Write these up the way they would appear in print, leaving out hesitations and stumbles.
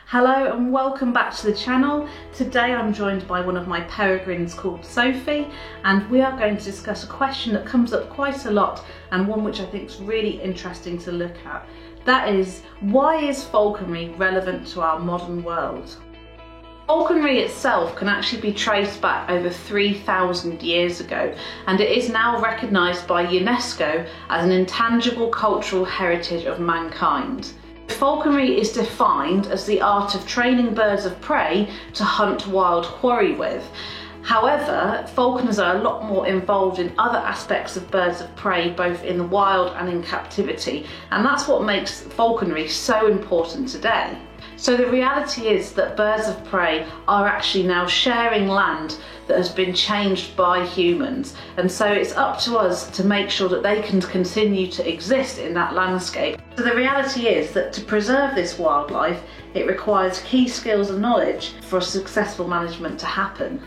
Hello and welcome back to the channel. Today I'm joined by one of my peregrines called Sophie, and we are going to discuss a question that comes up quite a lot and one which I think is really interesting to look at. That is, why is falconry relevant to our modern world? Falconry itself can actually be traced back over 3,000 years ago, and it is now recognised by UNESCO as an intangible cultural heritage of mankind. Falconry is defined as the art of training birds of prey to hunt wild quarry with. However, falconers are a lot more involved in other aspects of birds of prey, both in the wild and in captivity, and that's what makes falconry so important today. So the reality is that birds of prey are actually now sharing land that has been changed by humans, and so it's up to us to make sure that they can continue to exist in that landscape. So the reality is that to preserve this wildlife, it requires key skills and knowledge for a successful management to happen.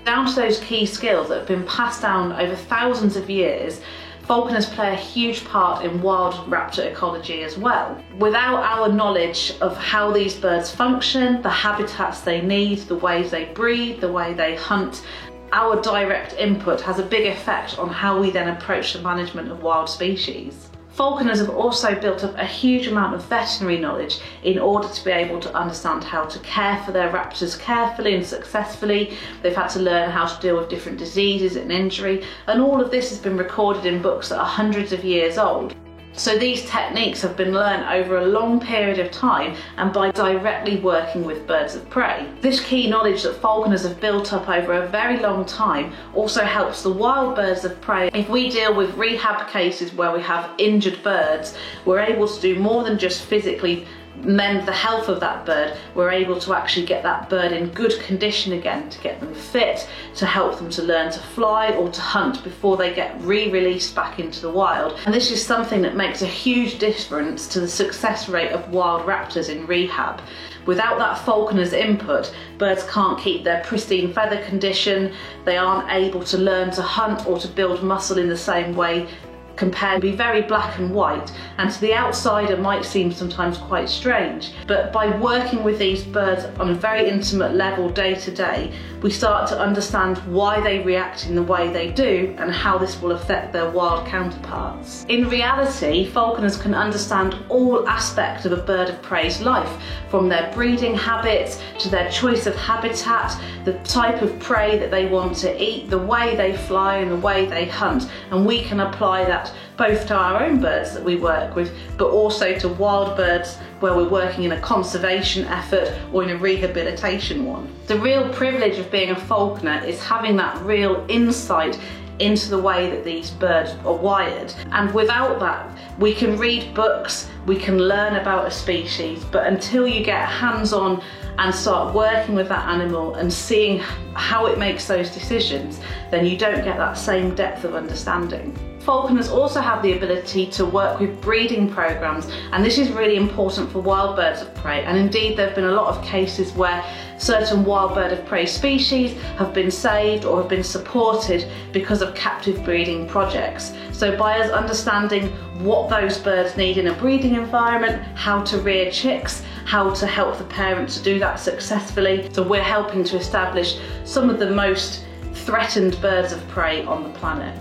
Down to those key skills that have been passed down over thousands of years, falconers play a huge part in wild raptor ecology as well. Without our knowledge of how these birds function, the habitats they need, the ways they breed, the way they hunt, our direct input has a big effect on how we then approach the management of wild species. Falconers have also built up a huge amount of veterinary knowledge in order to be able to understand how to care for their raptors carefully and successfully. They've had to learn how to deal with different diseases and injury, and all of this has been recorded in books that are hundreds of years old. So these techniques have been learned over a long period of time and by directly working with birds of prey. This key knowledge that falconers have built up over a very long time also helps the wild birds of prey. If we deal with rehab cases where we have injured birds, we're able to do more than just physically mend the health of that bird. We're able to actually get that bird in good condition again, to get them fit, to help them to learn to fly or to hunt before they get re-released back into the wild. And this is something that makes a huge difference to the success rate of wild raptors in rehab. Without that falconer's input, birds can't keep their pristine feather condition, they aren't able to learn to hunt or to build muscle in the same way. Compared to be very black and white, and to the outsider might seem sometimes quite strange, but by working with these birds on a very intimate level day to day, we start to understand why they react in the way they do and how this will affect their wild counterparts. In reality, falconers can understand all aspects of a bird of prey's life, from their breeding habits to their choice of habitat, the type of prey that they want to eat, the way they fly and the way they hunt, and we can apply that both to our own birds that we work with, but also to wild birds where we're working in a conservation effort or in a rehabilitation one. The real privilege of being a falconer is having that real insight into the way that these birds are wired, and without that we can read books, we can learn about a species, but until you get hands-on and start working with that animal and seeing how it makes those decisions, then you don't get that same depth of understanding. Falconers also have the ability to work with breeding programs, and this is really important for wild birds of prey, and indeed there have been a lot of cases where certain wild bird of prey species have been saved or have been supported because of captive breeding projects. So by us understanding what those birds need in a breeding environment, how to rear chicks, how to help the parents to do that successfully, so we're helping to establish some of the most threatened birds of prey on the planet.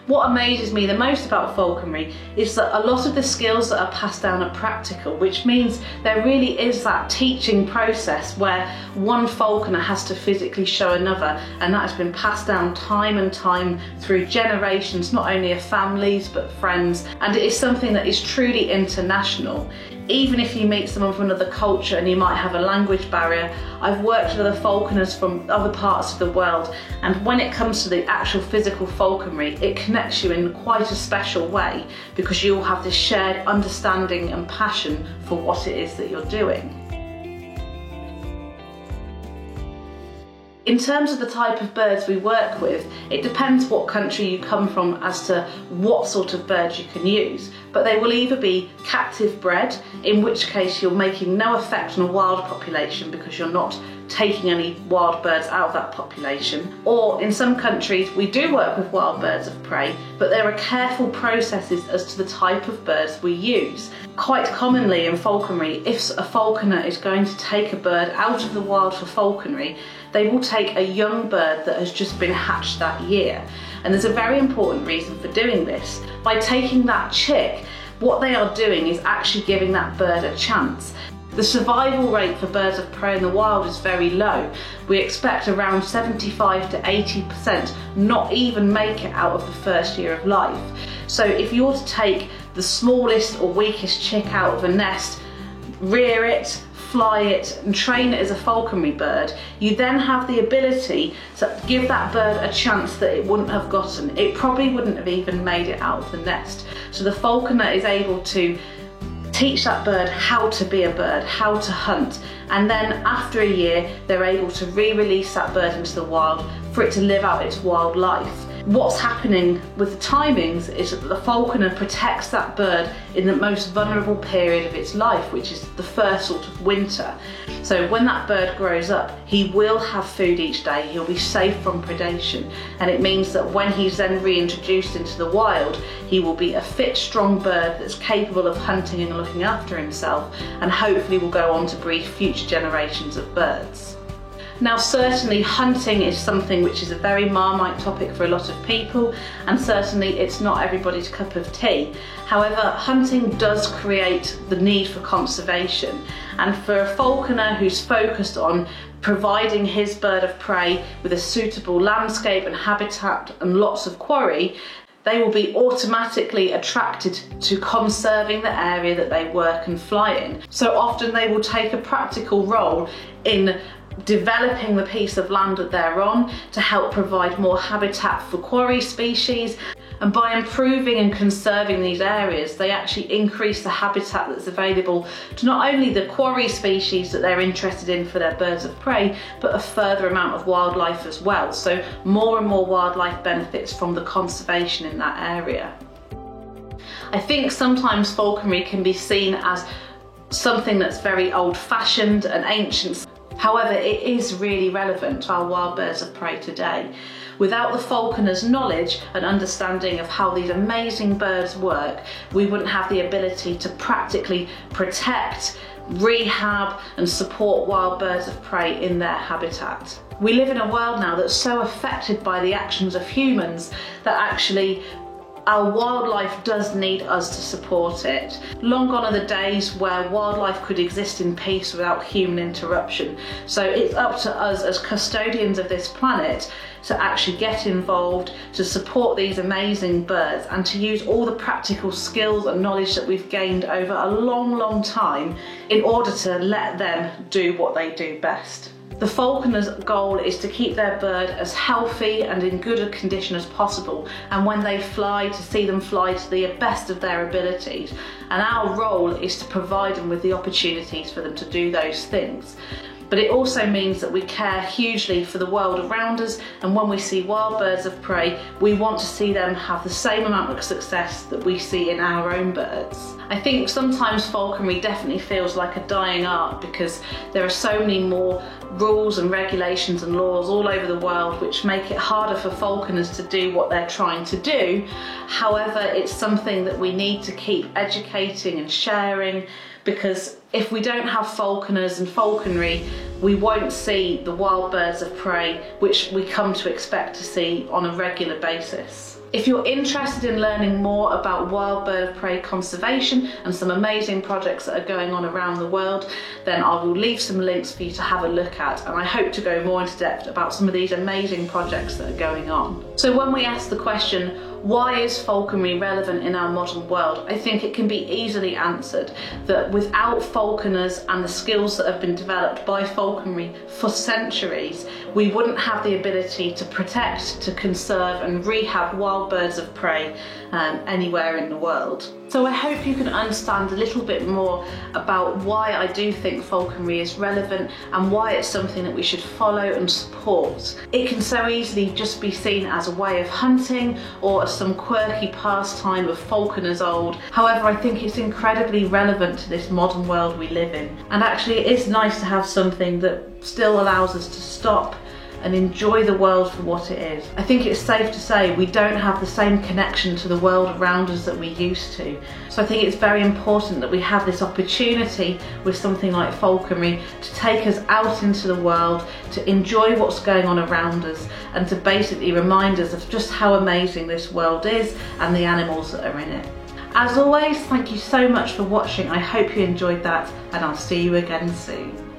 What amazes me the most about falconry is that a lot of the skills that are passed down are practical, which means there really is that teaching process where one falconer has to physically show another, and that has been passed down time and time through generations, not only of families but friends, and it is something that is truly international. Even if you meet someone from another culture and you might have a language barrier, I've worked with other falconers from other parts of the world, and when it comes to the actual physical falconry, it connects you in quite a special way because you all have this shared understanding and passion for what it is that you're doing. In terms of the type of birds we work with, it depends what country you come from as to what sort of birds you can use, but they will either be captive bred, in which case you're making no effect on a wild population because you're not taking any wild birds out of that population. Or in some countries we do work with wild birds of prey, but there are careful processes as to the type of birds we use. Quite commonly in falconry, if a falconer is going to take a bird out of the wild for falconry, they will take a young bird that has just been hatched that year. And there's a very important reason for doing this. By taking that chick, what they are doing is actually giving that bird a chance. The survival rate for birds of prey in the wild is very low. We expect around 75 to 80% not even make it out of the first year of life. So if you were to take the smallest or weakest chick out of a nest, rear it, fly it and train it as a falconry bird, you then have the ability to give that bird a chance that it wouldn't have gotten. It probably wouldn't have even made it out of the nest. So the falconer is able to teach that bird how to be a bird, how to hunt, and then after a year they're able to re-release that bird into the wild for it to live out its wild life. What's happening with the timings is that the falconer protects that bird in the most vulnerable period of its life, which is the first sort of winter. So when that bird grows up, he will have food each day, he'll be safe from predation, and it means that when he's then reintroduced into the wild, he will be a fit, strong bird that's capable of hunting and looking after himself, and hopefully will go on to breed future generations of birds. Now certainly hunting is something which is a very Marmite topic for a lot of people, and certainly it's not everybody's cup of tea. However, hunting does create the need for conservation, and for a falconer who's focused on providing his bird of prey with a suitable landscape and habitat and lots of quarry, they will be automatically attracted to conserving the area that they work and fly in. So often they will take a practical role in developing the piece of land that they're on to help provide more habitat for quarry species, and by improving and conserving these areas they actually increase the habitat that's available to not only the quarry species that they're interested in for their birds of prey, but a further amount of wildlife as well. So more and more wildlife benefits from the conservation in that area. I think sometimes falconry can be seen as something that's very old-fashioned and ancient. However, it is really relevant to our wild birds of prey today. Without the falconer's knowledge and understanding of how these amazing birds work, we wouldn't have the ability to practically protect, rehab and support wild birds of prey in their habitat. We live in a world now that's so affected by the actions of humans that actually our wildlife does need us to support it. Long gone are the days where wildlife could exist in peace without human interruption. So it's up to us as custodians of this planet to actually get involved, to support these amazing birds and to use all the practical skills and knowledge that we've gained over a long, long time in order to let them do what they do best. The falconer's goal is to keep their bird as healthy and in good a condition as possible, and when they fly, to see them fly to the best of their abilities. And our role is to provide them with the opportunities for them to do those things. But it also means that we care hugely for the world around us, and when we see wild birds of prey, we want to see them have the same amount of success that we see in our own birds. I think sometimes falconry definitely feels like a dying art because there are so many more rules and regulations and laws all over the world which make it harder for falconers to do what they're trying to do. However, it's something that we need to keep educating and sharing, because if we don't have falconers and falconry, we won't see the wild birds of prey which we come to expect to see on a regular basis. If you're interested in learning more about wild bird of prey conservation and some amazing projects that are going on around the world, then I will leave some links for you to have a look at, and I hope to go more into depth about some of these amazing projects that are going on. So when we ask the question, why is falconry relevant in our modern world? I think it can be easily answered that without falconers and the skills that have been developed by falconry for centuries, we wouldn't have the ability to protect, to conserve and rehab wild birds of prey anywhere in the world. So I hope you can understand a little bit more about why I do think falconry is relevant and why it's something that we should follow and support. It can so easily just be seen as a way of hunting or as some quirky pastime of falconers old. However, I think it's incredibly relevant to this modern world we live in. And actually it is nice to have something that still allows us to stop and enjoy the world for what it is. I think it's safe to say we don't have the same connection to the world around us that we used to. So I think it's very important that we have this opportunity with something like falconry to take us out into the world, to enjoy what's going on around us, and to basically remind us of just how amazing this world is and the animals that are in it. As always, thank you so much for watching. I hope you enjoyed that, and I'll see you again soon.